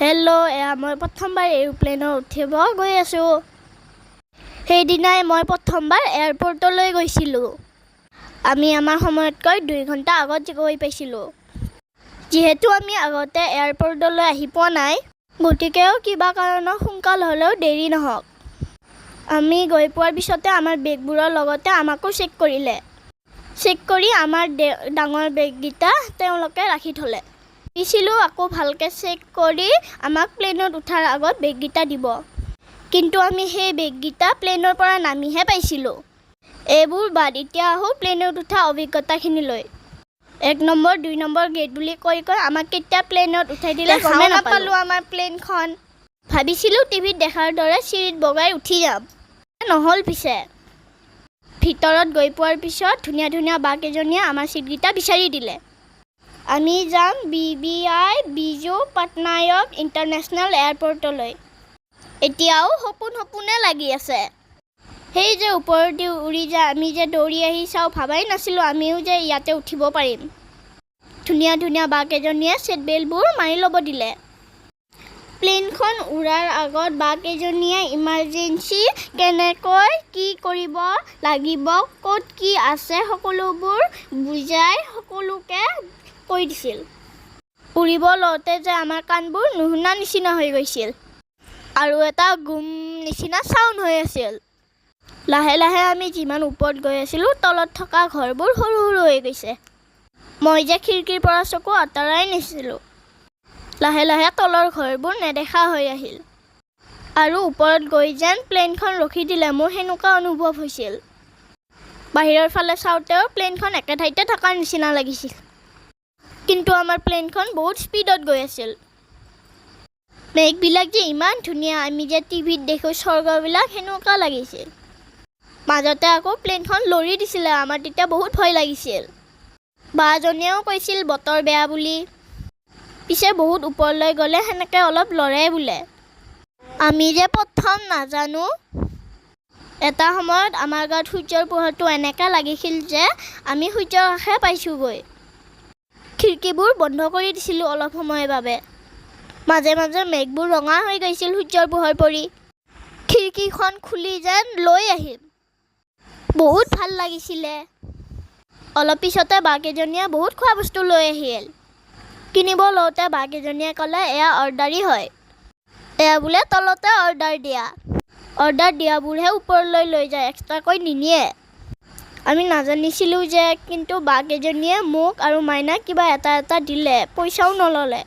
Hello' মই প্ৰথমবাৰ এৰোপ্লেনত উঠিব গৈ আছোঁ। সেইদিনাই মই প্ৰথমবাৰ এয়াৰপৰ্টলৈ গৈছিলোঁ। আমি আমাৰ সময়তকৈ 2 ঘণ্টা আগত গৈ পাইছিলোঁ। যিহেতু আমি আগতে এয়াৰপৰ্টলৈ আহি পোৱা নাই, গতিকেও কিবা কাৰণত সোনকাল হ'লেও দেৰি নহওক। আমি গৈ পোৱাৰ পিছতে আমাৰ বেগবোৰৰ লগতে আমাকো চেক কৰিলে। চেক কৰি আমাৰ ডাঙৰ বেগকেইটা তেওঁলোকে ৰাখি থ'লে। ভাবিছিলোঁ আকৌ ভালকৈ চেক কৰি আমাক প্লেনত উঠাৰ আগত বেগকেইটা দিব। কিন্তু আমি সেই বেগকেইটা প্লেনৰ পৰা নামিহে পাইছিলোঁ। এইবোৰ বাদ, এতিয়া আহোঁ প্লেনত উঠা অভিজ্ঞতাখিনিলৈ। 1 নম্বৰ 2 নম্বৰ গেট বুলি কৈ আমাক কেতিয়া প্লেনত উঠাই দিলে গমেই নাপালোঁ। আমাৰ প্লেনখন ভাবিছিলোঁ টিভিত দেখাৰ দৰে চিৰিত বগাই উঠি যাম, নহ'ল পিছে। ভিতৰত গৈ পোৱাৰ পিছত ধুনীয়া ধুনীয়া বাকেইজনীয়ে আমাৰ চিটকেইটা বিচাৰি দিলে। আমি যাম BBI বিজু পটনায়ক ইণ্টাৰনেশ্যনেল এয়াৰপৰ্টলৈ। এতিয়াও সপোনে লাগি আছে। সেই যে ওপৰেদি উৰি যায়, আমি যে দৌৰি আহি চাওঁ, ভাবাই নাছিলোঁ আমিও যে ইয়াতে উঠিব পাৰিম। ধুনীয়া ধুনীয়া বাকেইজনীয়ে ছিট বেল্টবোৰ মাৰি ল'ব দিলে। প্লেনখন উৰাৰ আগত বাকেইজনীয়ে ইমাৰ্জেঞ্চি কেনেকৈ কি কৰিব লাগিব, ক'ত কি আছে সকলোবোৰ বুজাই সকলোকে কৈ দিছিল। উৰিব লওঁতে যে আমাৰ কাণবোৰ নুশুনা নিচিনা হৈ গৈছিল আৰু এটা গুম নিচিনা চাউণ্ড হৈ আছিল। লাহে লাহে আমি যিমান ওপৰত গৈ আছিলোঁ, তলত থকা ঘৰবোৰ সৰু সৰু হৈ গৈছে। মই যে খিৰিকীৰ পৰা চকু আঁতৰাই নিছিলোঁ। লাহে লাহে তলৰ ঘৰবোৰ নেদেখা হৈ আহিল আৰু ওপৰত গৈ যেন প্লেনখন ৰখি দিলে, মোৰ সেনেকুৱা অনুভৱ হৈছিল। বাহিৰৰ ফালে চাওঁতেও প্লেনখন একে ঠাইতে থকাৰ নিচিনা লাগিছিল। কিন্তু আমাৰ প্লেনখন বহুত স্পীডত গৈ আছিল। মেঘবিলাক যে ইমান ধুনীয়া, আমি যে টিভিত দেখোঁ স্বৰ্গবিলাক, সেনেকুৱা লাগিছিল। মাজতে আকৌ প্লেনখন লৰি দিছিলে, আমাৰ তেতিয়া বহুত ভয় লাগিছিল। বাজনীয়েও কৈছিল বতৰ বেয়া বুলি। পিছে বহুত ওপৰলৈ গ'লে সেনেকৈ অলপ লৰে বোলে। আমি যে প্ৰথম নাজানো। এটা সময়ত আমাৰ গাত সূৰ্যৰ পোহৰটো এনেকৈ লাগিছিল যে আমি সূৰ্যৰ কাষে পাইছোঁগৈ। খিৰিকীবোৰ বন্ধ কৰি দিছিলোঁ অলপ সময়ৰ বাবে। মাজে মাজে মেঘবোৰ ৰঙা হৈ গৈছিল সূৰ্যৰ পোহৰ পৰি। খিৰিকীখন খুলি যেন লৈ আহিম। বহুত ভাল লাগিছিলে। অলপ পিছতে বাকেইজনীয়ে বহুত খোৱা বস্তু লৈ আহিল। কিনিব লওঁতে বাকেইজনীয়ে ক'লে এয়া অৰ্ডাৰী হয়। এয়া বোলে তলতে অৰ্ডাৰ দিয়া। অৰ্ডাৰ দিয়াবোৰহে ওপৰলৈ লৈ যায়, এক্সট্ৰাকৈ নিনিয়ে। আমি নাজানিছিলোঁ যে, কিন্তু বাকেইজনীয়ে মোক আৰু মাইনাক কিবা এটা দিলে, পইচাও নল'লে।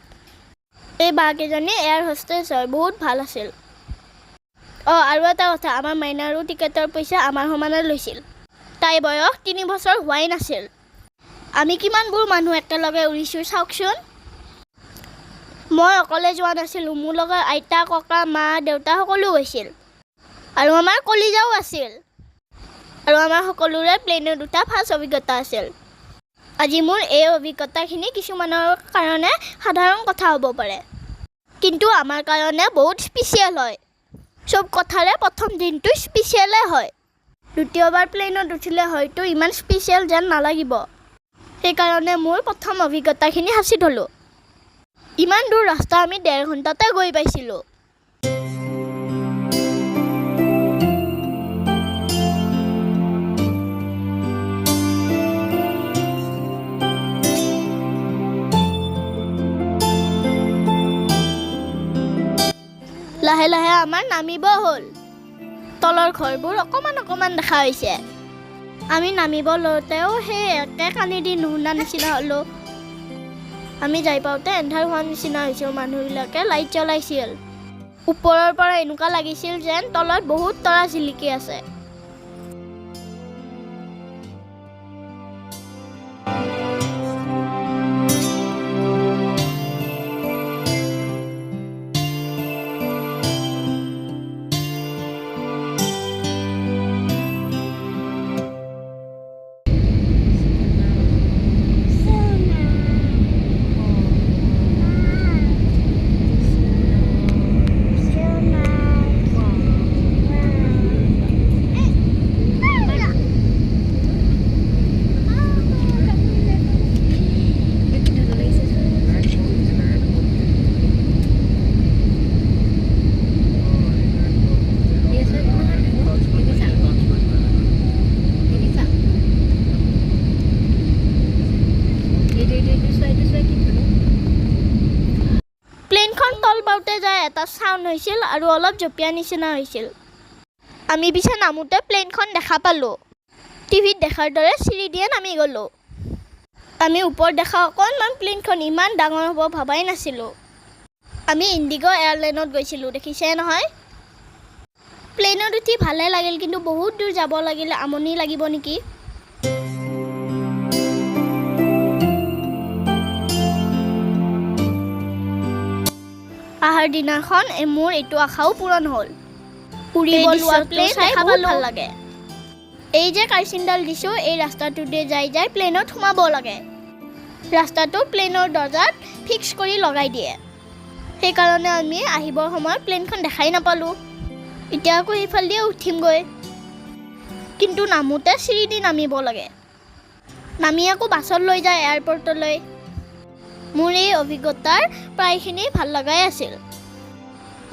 এই বাকেইজনী এয়াৰ হোষ্টেছ হয়, বহুত ভাল আছিল। আৰু এটা কথা, আমাৰ মাইনাৰো টিকেটৰ পইচা আমাৰ সমানে লৈছিল। তাই বয়স 3 বছৰ হোৱাই নাছিল। আমি কিমানবোৰ মানুহ একেলগে উৰিছোঁ চাওকচোন। মই অকলে যোৱা নাছিলোঁ, মোৰ লগত আইতা, ককা, মা, দেউতা সকলো গৈছিল। আৰু আমাৰ কলিজাও আছিল। আৰু আমাৰ সকলোৰে প্লেনত উঠা ফাৰ্ষ্ট অভিজ্ঞতা আছিল। আজি মোৰ এই অভিজ্ঞতাখিনি কিছুমানৰ কাৰণে সাধাৰণ কথা হ'ব পাৰে, কিন্তু আমাৰ কাৰণে বহুত স্পেচিয়েল হয়। চব কথাৰে প্ৰথম দিনটো স্পেচিয়েলে হয়। দ্বিতীয়বাৰ প্লেনত উঠিলে হয়তো ইমান স্পেচিয়েল যেন নালাগিব। সেইকাৰণে মোৰ প্ৰথম অভিজ্ঞতাখিনি সাঁচি থ'লোঁ। ইমান দূৰ ৰাস্তা আমি 1.5 ঘণ্টাতে গৈ পাইছিলোঁ। লাহে লাহে আমাৰ নামিব হ'ল। তলৰ ঘৰবোৰ অকণমান দেখা হৈছে। আমি নামিব লওঁতেও সেই একে কাণি দি নুশুনা নিচিনা হ'লোঁ। আমি যাই পাওঁতে এন্ধাৰ হোৱাৰ নিচিনা হৈছিল। মানুহবিলাকে লাইট জ্বলাইছিল। ওপৰৰ পৰা এনেকুৱা লাগিছিল যেন তলত বহুত তৰা জিলিকি আছে। তল পাওঁতে যায় এটা চাউণ্ড হৈছিল আৰু অলপ জঁপিয়া নিচিনা হৈছিল। আমি পিছে নামোতে প্লেনখন দেখা পালোঁ। টিভিত দেখাৰ দৰে চিৰি দিয়ে নামি গ'লোঁ। আমি ওপৰত দেখা অকণমান প্লেনখন ইমান ডাঙৰ হ'ব ভবাই নাছিলোঁ। আমি ইণ্ডিগ' এয়াৰলাইনত গৈছিলোঁ, দেখিছে নহয়। প্লেনত উঠি ভালে লাগিল, কিন্তু বহুত দূৰ যাব লাগিলে আমনি লাগিব নেকি। অহাৰ দিনাখন মোৰ এইটো আশাও পূৰণ হ'ল। উৰিব লোৱা প্লেন দেখা বহুত ভাল লাগে। এই যে কাৰচিনডাল দিছোঁ, এই ৰাস্তাটোতে যাই যাই প্লেনত সোমাব লাগে। ৰাস্তাটো প্লেনৰ দৰ্জাত ফিক্স কৰি লগাই দিয়ে। সেইকাৰণে আমি আহিবৰ সময়ত প্লেনখন দেখাই নাপালোঁ। এতিয়া আকৌ সেইফালেদিয়ে উঠিমগৈ, কিন্তু নামোতে চিৰি দি নামিব লাগে। নামি আকৌ বাছত লৈ যায় এয়াৰপৰ্টলৈ। মোৰ এই অভিজ্ঞতাৰ প্ৰায়খিনি ভাল লগাই আছিল।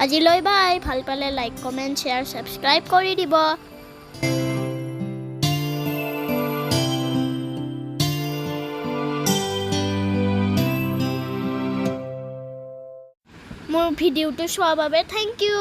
আজিলৈ বাই। ভাল পালে লাইক, কমেণ্ট, শ্বেয়াৰ, ছাবস্ক্ৰাইব কৰি দিব। মোৰ ভিডিঅ'টো চোৱাৰ বাবে থেংক ইউ।